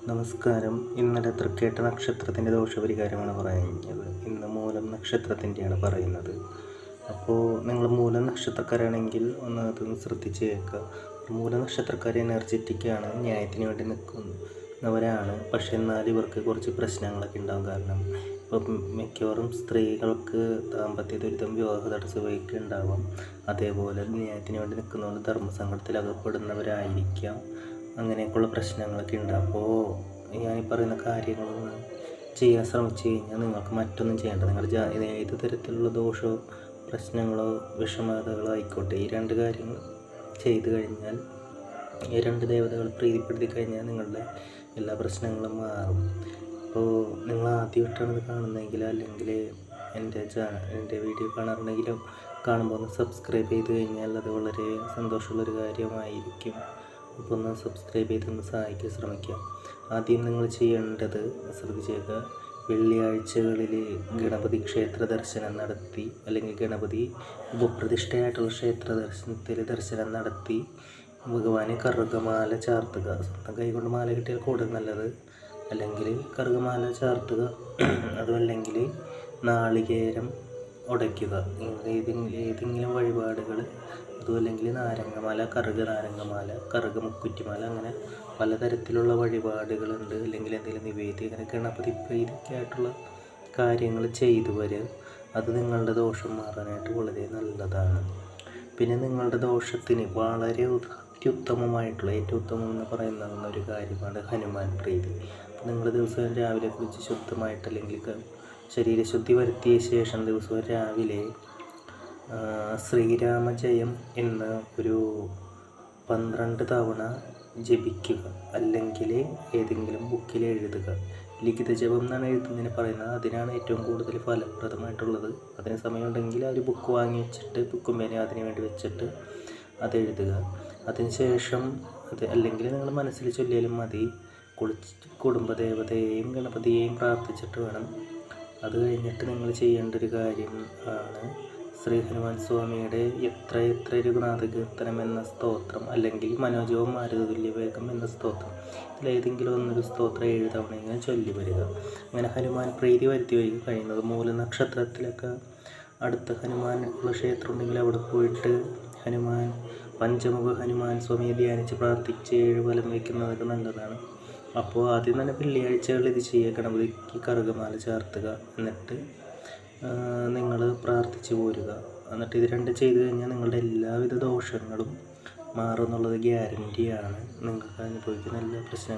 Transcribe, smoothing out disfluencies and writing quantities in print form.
നമസ്കാരം. ഇന്നലെ തൃക്കേട്ട നക്ഷത്രത്തിൻ്റെ ദോഷപരിഹാരമാണ് പറയുന്നത്. ഇന്ന് മൂലം നക്ഷത്രത്തിൻ്റെയാണ് പറയുന്നത്. അപ്പോൾ നിങ്ങൾ മൂലം നക്ഷത്രക്കാരാണെങ്കിൽ അതൊന്ന് ശ്രദ്ധിച്ച് കേൾക്കുക. മൂലം നക്ഷത്രക്കാർ എനർജറ്റിക്കാണ്, ന്യായത്തിന് വേണ്ടി നിൽക്കുന്നവരാണ്. പക്ഷെ എന്നാൽ ഇവർക്ക് കുറച്ച് പ്രശ്നങ്ങളൊക്കെ ഉണ്ടാകും. കാരണം ഇപ്പം മിക്കവാറും സ്ത്രീകൾക്ക് ദാമ്പത്യ ദുരിതം, വിവാഹ തടസ്സമൊക്കെ ഉണ്ടാവാം. അതേപോലെ ന്യായത്തിന് വേണ്ടി നിൽക്കുന്നതുകൊണ്ട് ധർമ്മസങ്കടത്തിൽ അകപ്പെടുന്നവരായിരിക്കാം. അങ്ങനെയൊക്കെയുള്ള പ്രശ്നങ്ങളൊക്കെ ഉണ്ട്. അപ്പോൾ ഞാനീ പറയുന്ന കാര്യങ്ങളൊന്ന് ചെയ്യാൻ ശ്രമിച്ചു കഴിഞ്ഞാൽ നിങ്ങൾക്ക് മറ്റൊന്നും ചെയ്യേണ്ട. നിങ്ങളുടെ ഏത് തരത്തിലുള്ള ദോഷമോ പ്രശ്നങ്ങളോ വിഷമതകളോ ആയിക്കോട്ടെ, ഈ രണ്ട് കാര്യങ്ങൾ ചെയ്തു കഴിഞ്ഞാൽ, ഈ രണ്ട് ദേവതകൾ പ്രീതിപ്പെടുത്തി കഴിഞ്ഞാൽ നിങ്ങളുടെ എല്ലാ പ്രശ്നങ്ങളും മാറും. അപ്പോൾ നിങ്ങൾ ആദ്യമായിട്ടാണ് ഇത് കാണുന്നതെങ്കിൽ, അല്ലെങ്കിൽ എൻ്റെ വീഡിയോ കാണാറുണ്ടെങ്കിലും കാണുമ്പോൾ ഒന്ന് സബ്സ്ക്രൈബ് ചെയ്ത് കഴിഞ്ഞാൽ അത് വളരെ സന്തോഷമുള്ളൊരു കാര്യമായിരിക്കും. അപ്പോൾ ഒന്ന് സബ്സ്ക്രൈബ് ചെയ്തൊന്ന് സഹായിക്കാൻ ശ്രമിക്കാം. ആദ്യം നിങ്ങൾ ചെയ്യേണ്ടത് ശ്രദ്ധിച്ചേക്കുക. വെള്ളിയാഴ്ചകളിൽ ഗണപതി ക്ഷേത്ര ദർശനം നടത്തി, അല്ലെങ്കിൽ ഗണപതി ഉപപ്രതിഷ്ഠയായിട്ടുള്ള ക്ഷേത്ര ദർശനം നടത്തി ഭഗവാന് കറുകമാല ചാർത്തുക. സ്വന്തം കൈകൊണ്ട് മാല കിട്ടിയാൽ കൂടുതൽ നല്ലത്. അല്ലെങ്കിൽ കറുകമാല ചാർത്തുക. അതുമല്ലെങ്കിൽ നാളികേരം ഉടയ്ക്കുക. ഏതെങ്കിലും വഴിപാടുകൾ, അതുമല്ലെങ്കിൽ നാരങ്ങമാല, കറുക നാരങ്ങമാല, കറുക മുക്കുറ്റിമാല, അങ്ങനെ പലതരത്തിലുള്ള വഴിപാടുകളുണ്ട്. അല്ലെങ്കിൽ എന്തെങ്കിലും നിവേദ്യം, അങ്ങനെ ഗണപതി പ്രീതിക്കായിട്ടുള്ള കാര്യങ്ങൾ ചെയ്തു വരിക. അത് നിങ്ങളുടെ ദോഷം മാറാനായിട്ട് വളരെ നല്ലതാണ്. പിന്നെ നിങ്ങളുടെ ദോഷത്തിന് വളരെ അത്യുത്തമമായിട്ടുള്ള, ഏറ്റവും ഉത്തമം എന്ന് പറയുന്ന ഒരു കാര്യമാണ് ഹനുമാൻ പ്രീതി. നിങ്ങൾ ദിവസവും രാവിലെ കുളിച്ച് ശുദ്ധമായിട്ട്, അല്ലെങ്കിൽ ശരീരശുദ്ധി വരുത്തിയ ശേഷം ദിവസവും രാവിലെ ശ്രീരാമജയം എന്ന് ഒരു 12 തവണ ജപിക്കുക. അല്ലെങ്കിൽ ഏതെങ്കിലും ബുക്കിൽ എഴുതുക. ലിഖിത ജപം എന്നാണ് എഴുതുന്നതിന് പറയുന്നത്. അതിനാണ് ഏറ്റവും കൂടുതൽ ഫലപ്രദമായിട്ടുള്ളത്. അതിന് സമയമുണ്ടെങ്കിൽ ആ ഒരു ബുക്ക് വാങ്ങി വെച്ചിട്ട്, ബുക്കും പേനയും അതിന് വേണ്ടി വെച്ചിട്ട് അത് എഴുതുക. അതിനുശേഷം അല്ലെങ്കിൽ നിങ്ങൾ മനസ്സിൽ ചൊല്ലിയാലും മതി. കുടുംബദേവതയെയും ഗണപതിയെയും പ്രാർത്ഥിച്ചിട്ട് വേണം. അത് കഴിഞ്ഞിട്ട് നിങ്ങൾ ചെയ്യേണ്ട ഒരു കാര്യം ആണ് ശ്രീ ഹനുമാൻ സ്വാമിയുടെ എത്ര രഘുനാഥ കീർത്തനം എന്ന സ്തോത്രം, അല്ലെങ്കിൽ മനോജവും മാരുതതുല്യവേഗം എന്ന സ്തോത്രം, ഇതിലേതെങ്കിലും ഒന്നൊരു സ്തോത്രം 7 തവണ ഇങ്ങനെ ചൊല്ലി വരിക. അങ്ങനെ ഹനുമാൻ പ്രീതി വരുത്തി വരിക. കഴിയുന്നത് മൂല നക്ഷത്രത്തിലൊക്കെ അടുത്ത ഹനുമാൻ ഉള്ള ക്ഷേത്രം ഉണ്ടെങ്കിൽ അവിടെ പോയിട്ട് പഞ്ചമുഖ ഹനുമാൻ സ്വാമിയെ ധ്യാനിച്ച് പ്രാർത്ഥിച്ച് 7 വലം വയ്ക്കുന്നതൊക്കെ നല്ലതാണ്. അപ്പോൾ ആദ്യം തന്നെ വെള്ളിയാഴ്ചകളിൽ ഇത് ചെയ്യുക. ഗണപതിക്ക് കറുകമാല ചാർത്തുക. എന്നിട്ട് നിങ്ങൾ പ്രാർത്ഥിച്ച് പോരുക. എന്നിട്ട് ഇത് രണ്ട് ചെയ്ത് കഴിഞ്ഞാൽ നിങ്ങളുടെ എല്ലാവിധ ദോഷങ്ങളും മാറും എന്നുള്ളത് ഗ്യാരൻറ്റിയാണ്. നിങ്ങൾക്ക് അനുഭവിക്കുന്ന എല്ലാ പ്രശ്നങ്ങളും